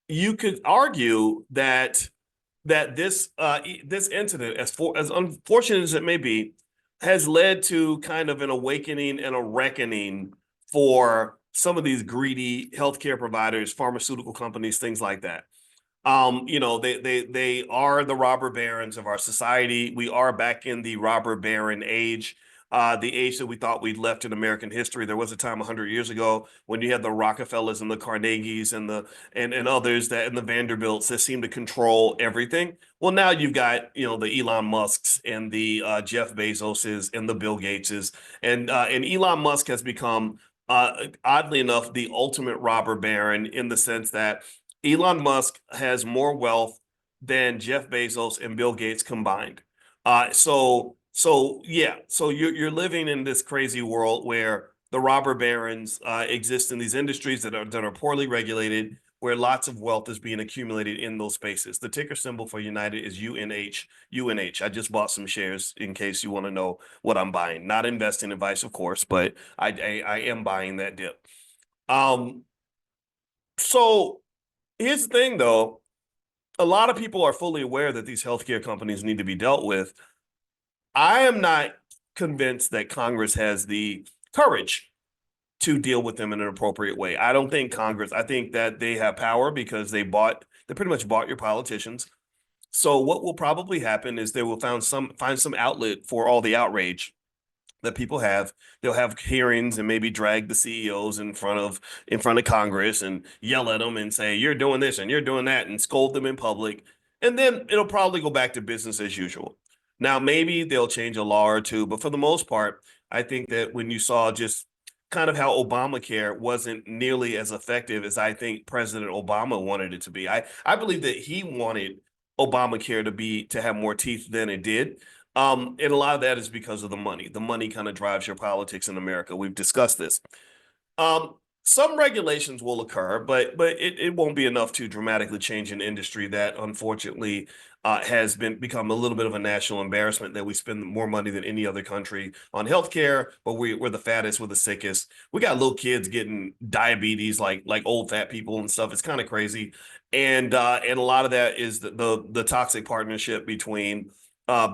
you could argue that this incident, as unfortunate as it may be, has led to kind of an awakening and a reckoning for some of these greedy healthcare providers, pharmaceutical companies, things like that. They are the robber barons of our society. We are back in the robber baron age. The age that we thought we'd left in American history. There was a time 100 years ago when you had the Rockefellers and the Carnegies and and others that and the Vanderbilts that seemed to control everything. Well, now you've got the Elon Musks and the Jeff Bezoses and the Bill Gateses and Elon Musk has become oddly enough the ultimate robber baron in the sense that Elon Musk has more wealth than Jeff Bezos and Bill Gates combined. So you're living in this crazy world where the robber barons exist in these industries that are poorly regulated, where lots of wealth is being accumulated in those spaces. The ticker symbol for United is UNH. UNH. I just bought some shares in case you want to know what I'm buying. Not investing advice, of course, but I am buying that dip. Um, so here's the thing, though. A lot of people are fully aware that these healthcare companies need to be dealt with. I am not convinced that Congress has the courage to deal with them in an appropriate way. I don't think Congress, I think that they have power because they pretty much bought your politicians. So what will probably happen is they will find some outlet for all the outrage that people have. They'll have hearings and maybe drag the CEOs in front of Congress and yell at them and say you're doing this and you're doing that and scold them in public. And then it'll probably go back to business as usual. Now maybe they'll change a law or two, but for the most part, I think that when you saw just kind of how Obamacare wasn't nearly as effective as I think President Obama wanted it to be. I believe that he wanted Obamacare to have more teeth than it did. And a lot of that is because of the money. The money kind of drives your politics in America. We've discussed this. Some regulations will occur, but it won't be enough to dramatically change an industry that unfortunately has become a little bit of a national embarrassment that we spend more money than any other country on healthcare, but we're the fattest, we're the sickest. We got little kids getting diabetes like old fat people and stuff. It's kind of crazy. And a lot of that is the toxic partnership between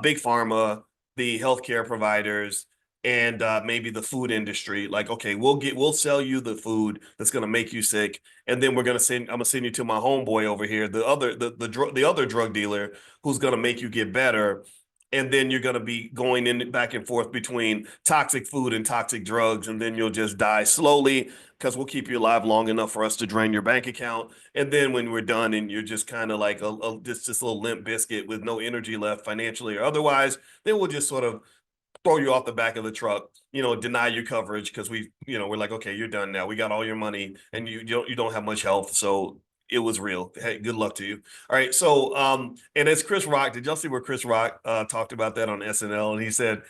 big pharma, the healthcare providers, and maybe the food industry. Like, okay, we'll sell you the food that's gonna make you sick, and then I'm gonna send you to my homeboy over here, the other drug dealer who's gonna make you get better. And then you're gonna be going in back and forth between toxic food and toxic drugs, and then you'll just die slowly because we'll keep you alive long enough for us to drain your bank account. And then when we're done and you're just kind of like just a little limp biscuit with no energy left financially or otherwise, then we'll just sort of throw you off the back of the truck, deny you coverage because we're like, okay, you're done now. We got all your money and you don't have much health. So it was real. Hey, good luck to you. All right. So, and it's Chris Rock. Did y'all see where Chris Rock talked about that on SNL? And he said,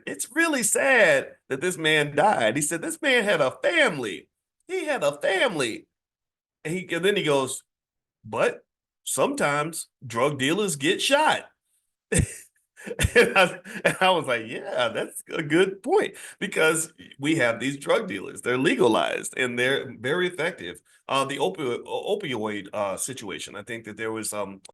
it's really sad that this man died. He said, this man had a family. He had a family. And then he goes, but sometimes drug dealers get shot. And I was like, yeah, that's a good point because we have these drug dealers. They're legalized and they're very effective. The opioid situation. I think that there was